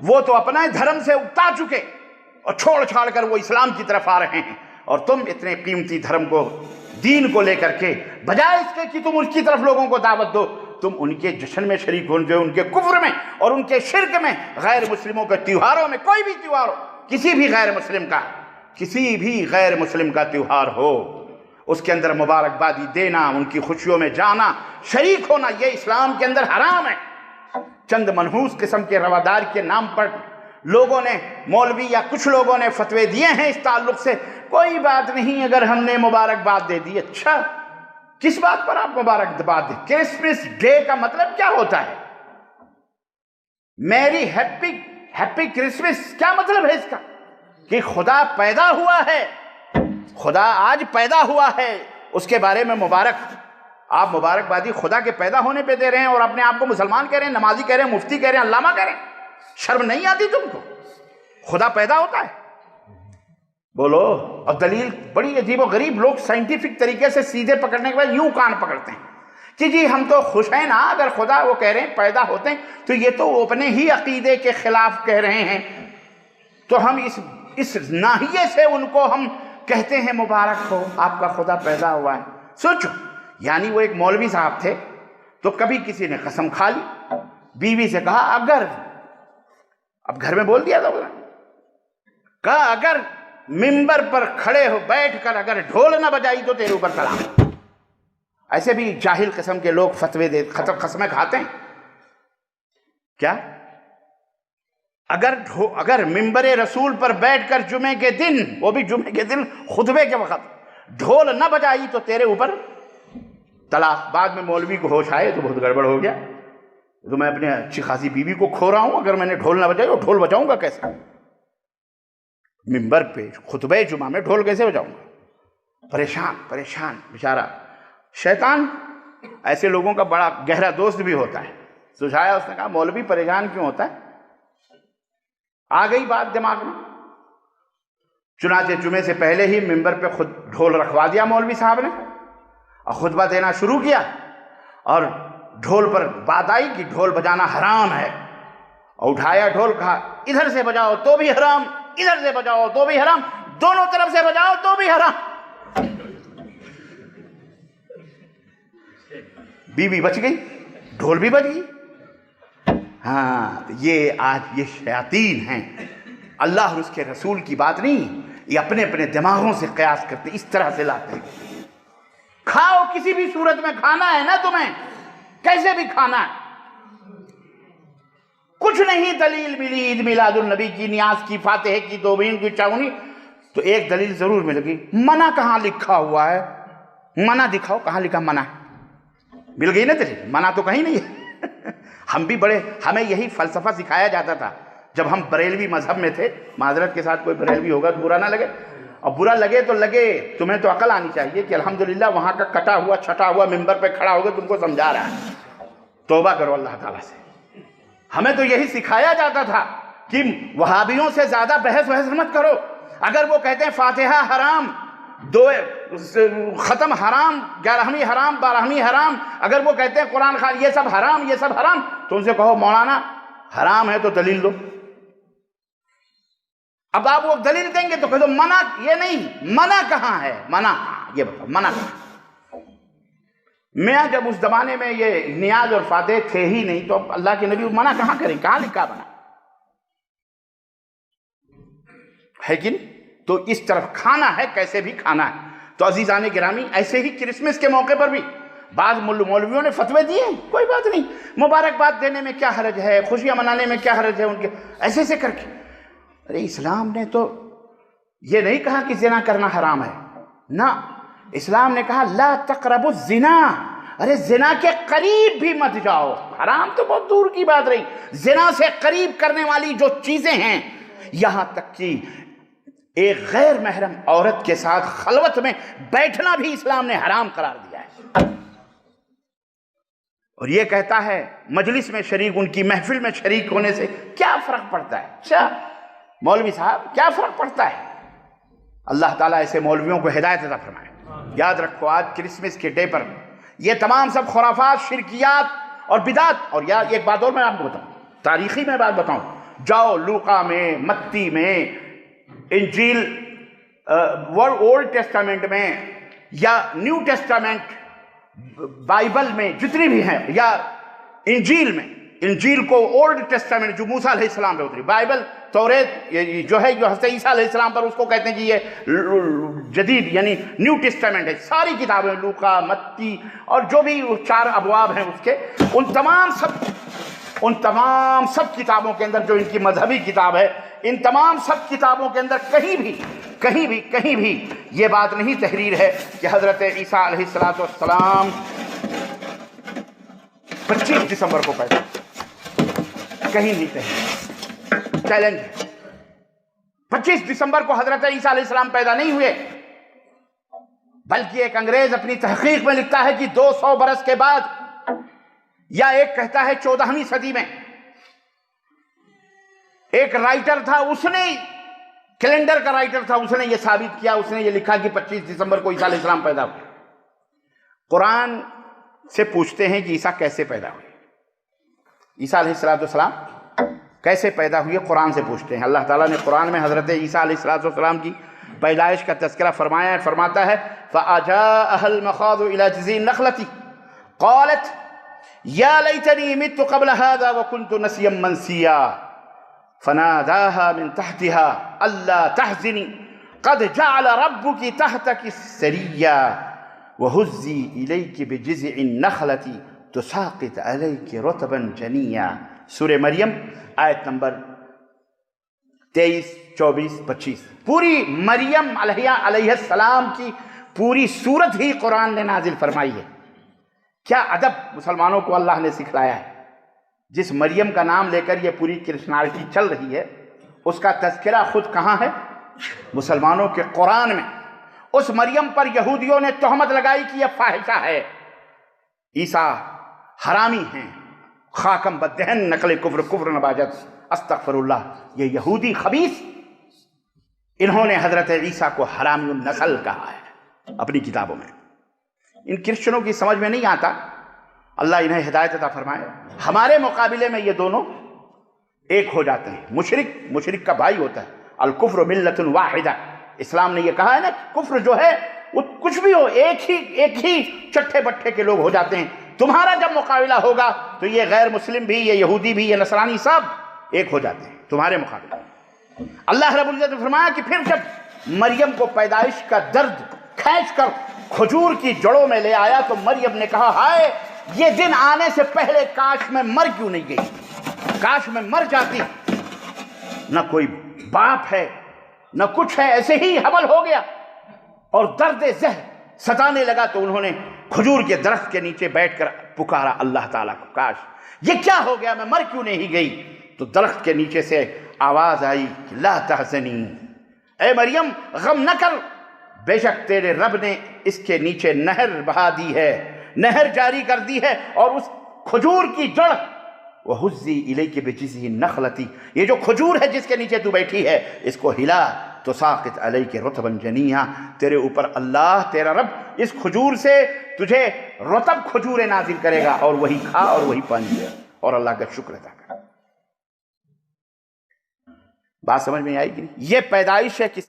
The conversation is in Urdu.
وہ تو اپنا دھرم سے اکتا چکے اور چھوڑ چھاڑ کر وہ اسلام کی طرف آ رہے ہیں، اور تم اتنے قیمتی دھرم کو، دین کو لے کر کے بجائے اس کے کہ تم اس کی طرف لوگوں کو دعوت دو، تم ان کے جشن میں شریک ہو جو ان کے کفر میں اور ان کے شرک میں، غیر مسلموں کے تیوہاروں میں، کوئی بھی تیوہار ہو، کسی بھی غیر مسلم کا تیوہار ہو، اس کے اندر مبارکبادی دینا، ان کی خوشیوں میں جانا، شریک ہونا، یہ اسلام کے اندر حرام ہے۔ چند منحوس قسم کے روادار کے نام پر لوگوں نے، مولوی یا کچھ لوگوں نے فتوے دیے ہیں اس تعلق سے، کوئی بات نہیں اگر ہم نے مبارکباد دے دی۔ اچھا، کس بات پر آپ مبارکباد دیں؟ کرسمس ڈے کا مطلب کیا ہوتا ہے؟ میری ہیپی کرسمس، کیا مطلب ہے اس کا؟ کہ خدا پیدا ہوا ہے، خدا آج پیدا ہوا ہے، اس کے بارے میں آپ مبارکبادی خدا کے پیدا ہونے پہ دے رہے ہیں، اور اپنے آپ کو مسلمان کہہ رہے ہیں، نمازی کہہ رہے ہیں، مفتی کہہ رہے ہیں، علامہ کہہ رہے ہیں۔ شرم نہیں آتی تم کو؟ خدا پیدا ہوتا ہے؟ بولو۔ اور دلیل بڑی عجیب و غریب، لوگ سائنٹیفک طریقے سے سیدھے پکڑنے کے بعد یوں کان پکڑتے ہیں کہ جی ہم تو خوش ہیں نا، اگر خدا وہ کہہ رہے ہیں پیدا ہوتے ہیں تو یہ تو اپنے ہی عقیدے کے خلاف کہہ رہے ہیں، تو ہم اس ناحیے سے ان کو ہم کہتے ہیں مبارک ہو آپ کا خدا پیدا ہوا ہے۔ سوچو، یعنی وہ ایک مولوی صاحب تھے، تو کبھی کسی نے قسم کھا لی، بیوی سے کہا اگر، اب گھر میں بول دیا تھا، کہا اگر ممبر پر کھڑے ہو بیٹھ کر اگر ڈھول نہ بجائی تو تیرے اوپر طلاق۔ ایسے بھی جاہل قسم کے لوگ فتوے دے قسمیں کھاتے ہیں کیا؟ اگر ممبر رسول پر بیٹھ کر جمعے کے دن، وہ بھی جمعے کے دن خطبے کے وقت، ڈھول نہ بجائی تو تیرے اوپر طلاق۔ بعد میں مولوی کو ہوش آئے تو بہت گڑبڑ ہو گیا، تو میں اپنے اچھی خاصی بیوی کو کھو رہا ہوں، اگر میں نے ڈھول نہ بجائی تو ڈھول بجاؤں گا کیسے؟ ممبر پہ خطبہ جمعہ میں ڈھول کیسے بجاؤں گا؟ پریشان بیچارہ۔ شیطان ایسے لوگوں کا بڑا گہرا دوست بھی ہوتا ہے۔ سجھایا، اس نے کہا مولوی پریشان کیوں ہوتا ہے؟ آ گئی بات دماغ میں، چنانچہ جمعے سے پہلے ہی ممبر پہ خود ڈھول رکھوا دیا مولوی صاحب نے، اور خطبہ دینا شروع کیا، اور ڈھول پر بات آئی کہ ڈھول بجانا حرام ہے، اور اٹھایا ڈھول، کہا ادھر سے بجاؤ تو بھی حرام، ادھر سے بجاؤ تو بھی حرام، دونوں طرف سے بجاؤ تو بھی حرام۔ بیوی بچ گئی، ڈھول بھی بج گئی۔ ہاں، یہ آج یہ شیاطین ہیں، اللہ اور اس کے رسول کی بات نہیں، یہ اپنے دماغوں سے قیاس کرتے، اس طرح سے لاتے ہیں۔ کھاؤ، کسی بھی صورت میں کھانا ہے نا تمہیں، کیسے بھی کھانا ہے، کچھ نہیں دلیل ملی عید میلاد النبی کی، نیاز کی، فاتحے کی، توبین کی، چاونی، تو ایک دلیل ضرور ملے گی، منع کہاں لکھا ہوا ہے؟ منع دکھاؤ، کہاں لکھا منع؟ مل گئی نا دلیل؟ منع تو کہیں نہیں ہے۔ ہمیں یہی فلسفہ سکھایا جاتا تھا جب ہم بریلوی مذہب میں تھے۔ معذرت کے ساتھ کوئی بریلوی ہوگا تو برا نہ لگے، اور برا لگے تو لگے، تمہیں تو عقل آنی چاہیے کہ الحمدللہ وہاں کا کٹا ہوا چھٹا ہوا ممبر پہ کھڑا ہوگا تم کو سمجھا رہا ہے، توبہ کرو اللہ تعالیٰ سے۔ ہمیں تو یہی سکھایا جاتا تھا کہ وہابیوں سے زیادہ بحث مت کرو، اگر وہ کہتے ہیں فاتحہ حرام، ختم حرام، 11ویں حرام، 12ویں حرام، اگر وہ کہتے ہیں قرآن خوان یہ سب حرام، تو ان سے کہو مولانا حرام ہے تو دلیل دو۔ اب آپ وہ دلیل دیں گے تو کہہ دو منع، یہ نہیں، منع کہاں ہے؟ منع یہ بتاؤ، منع کہاں؟ میں جب اس زمانے میں یہ نیاز اور فاتحے تھے ہی نہیں، تو اللہ کے نبی منع کہاں کریں؟ کہاں لکھا منع ہے کہ نہیں؟ تو اس طرف کھانا ہے، کیسے بھی کھانا ہے۔ تو عزیزان گرامی، ایسے ہی کرسمس کے موقع پر بھی بعض مولویوں نے فتوے دیے، کوئی بات نہیں، مبارکباد دینے میں کیا حرج ہے، خوشیاں منانے میں کیا حرج ہے، ان کے ایسے کر کے۔ ارے اسلام نے تو یہ نہیں کہا کہ زنا کرنا حرام ہے، نہ، اسلام نے کہا لا تقربوا الزنا، ارے زنا کے قریب بھی مت جاؤ، حرام تو بہت دور کی بات رہی، زنا سے قریب کرنے والی جو چیزیں ہیں، یہاں تک کہ ایک غیر محرم عورت کے ساتھ خلوت میں بیٹھنا بھی اسلام نے حرام قرار دیا ہے، اور یہ کہتا ہے مجلس میں شریک، ان کی محفل میں شریک ہونے سے کیا فرق پڑتا ہے؟ اچھا مولوی صاحب کیا فرق پڑتا ہے؟ اللہ تعالیٰ ایسے مولویوں کو ہدایت عطا فرمائے۔ یاد رکھو، آج کرسمس کے ڈے پر یہ تمام سب خرافات، شرکیات اور بدعت، اور یار ایک بات اور میں آپ کو بتاؤں، تاریخی میں بات بتاؤں، جاؤ لوقا میں، متی میں، انجیل اولڈ ٹیسٹامنٹ میں یا نیو ٹیسٹامنٹ بائبل میں جتنی بھی ہیں، یا انجیل میں، انجیل کو اولڈ ٹیسٹامنٹ جو موسیٰ علیہ السلام پہ اتری، بائبل توریت جو ہے جو حضرت عیسیٰ علیہ السلام پر، اس کو کہتے ہیں کہ یہ جدید یعنی نیو ٹیسٹامنٹ ہے. ساری کتابیں لوقا، متی اور جو بھی 4 ابواب ہیں اس کے، ان تمام سب کتابوں کے اندر جو ان کی مذہبی کتاب ہے، ان تمام سب کتابوں کے اندر کہیں بھی یہ بات نہیں تحریر ہے کہ حضرت عیسیٰ علیہ السلام 25 دسمبر کو پیدا ہوئے. کہیں نہیں تحریر. چیلنج ہے. 25 دسمبر کو حضرت عیسیٰ علیہ السلام پیدا نہیں ہوئے، بلکہ ایک انگریز اپنی تحقیق میں لکھتا ہے کہ 200 برس کے بعد، یا ایک کہتا ہے 14ویں صدی میں. ایک رائٹر تھا، اس نے کیلنڈر کا رائٹر تھا، اس نے یہ ثابت کیا، اس نے یہ لکھا کہ 25 دسمبر کو عیسیٰ علیہ السلام پیدا ہوئے. قرآن سے پوچھتے ہیں کہ عیسیٰ کیسے پیدا ہوئے، عیسیٰ علیہ السلام کیسے پیدا ہوئے، قرآن سے پوچھتے ہیں. اللہ تعالیٰ نے قرآن میں حضرت عیسیٰ علیہ السلام کی پیدائش کا تذکرہ فرمایا ہے. فرماتا ہے فَأَجَاءَهَا الْمَخَاضُ إِلَى جِذْعِ النَّخْلَةِ قَالَتْ يَا لَيْتَنِي مِتُّ قَبْلَ هَذَا وَكُنْتُ نَسِيًّا مَنْسِيًّا فَنَادَاهَا مِنْ تَحْتِهَا أَلَّا تَحْزَنِي قَدْ جَعَلَ رَبُّكِ تَحْتَكِ سَرِيًّا وَهُزِّي إِلَيْكِ بِجِذْعِ النَّخْلَةِ تُسَاقِطْ عَلَيْكِ رُطَبًا جَنِيًّا. سورہ مریم آیت نمبر 23، 24، 25. پوری مریم علیہ السلام کی پوری صورت ہی قرآن نے نازل فرمائی ہے. کیا ادب مسلمانوں کو اللہ نے سکھلایا ہے. جس مریم کا نام لے کر یہ پوری کرسچنالٹی چل رہی ہے، اس کا تذکرہ خود کہاں ہے؟ مسلمانوں کے قرآن میں. اس مریم پر یہودیوں نے تہمت لگائی کہ یہ فاحشہ ہے، عیسیٰ حرامی ہیں، خاکم بدہن نقل کفر نباجت، استغفر اللہ. یہ یہودی خبیث، انہوں نے حضرت عیسیٰ کو حرامی النسل کہا ہے اپنی کتابوں میں. ان کرسچنوں کی سمجھ میں نہیں آتا. اللہ انہیں ہدایت عطا فرمائے. ہمارے مقابلے میں یہ دونوں ایک ہو جاتے ہیں. مشرک کا بھائی ہوتا ہے. الکفر ملت واحدہ. اسلام نے یہ کہا ہے نا، کفر جو ہے وہ کچھ بھی ہو، ایک ہی چٹھے بٹھے کے لوگ ہو جاتے ہیں. تمہارا جب مقابلہ ہوگا تو یہ غیر مسلم بھی، یہ یہودی بھی، یہ نصرانی، سب ایک ہو جاتے ہیں تمہارے مقابلے. اللہ رب العزت نے فرمایا کہ پھر جب مریم کو پیدائش کا درد کھینچ کر کھجور کی جڑوں میں لے آیا تو مریم نے کہا ہائے یہ دن آنے سے پہلے کاش میں مر کیوں نہیں گئی، کاش میں مر جاتی. نہ کوئی باپ ہے نہ کچھ ہے، ایسے ہی حمل ہو گیا اور درد زہر ستانے لگا. تو انہوں نے کھجور کے درخت کے نیچے بیٹھ کر پکارا اللہ تعالیٰ کو، کاش یہ کیا ہو گیا، میں مر کیوں نہیں گئی. تو درخت کے نیچے سے آواز آئی کہ لا تحزنی، اے مریم غم نہ کر، بے شک تیرے رب نے اس کے نیچے نہر بہا دی ہے، نہر جاری کر دی ہے، اور اس کھجور کی جڑ وَهُزِّي إِلَيْكِ بِجِذْعِ النَّخْلَةِ، یہ جو کھجور ہے جس کے نیچے تو بیٹھی ہے، اس کو ہلا، تُسَاقِطْ عَلَيْكِ رُطَبًا جَنِيًّا، تیرے اوپر اللہ تیرا رب اس کھجور سے تجھے رطب کھجوریں نازل کرے گا، اور وہی کھا اور وہی پانی دے، اور اللہ کا شکر ادا کر. بات سمجھ میں آئی کہ یہ پیدائش ہے کس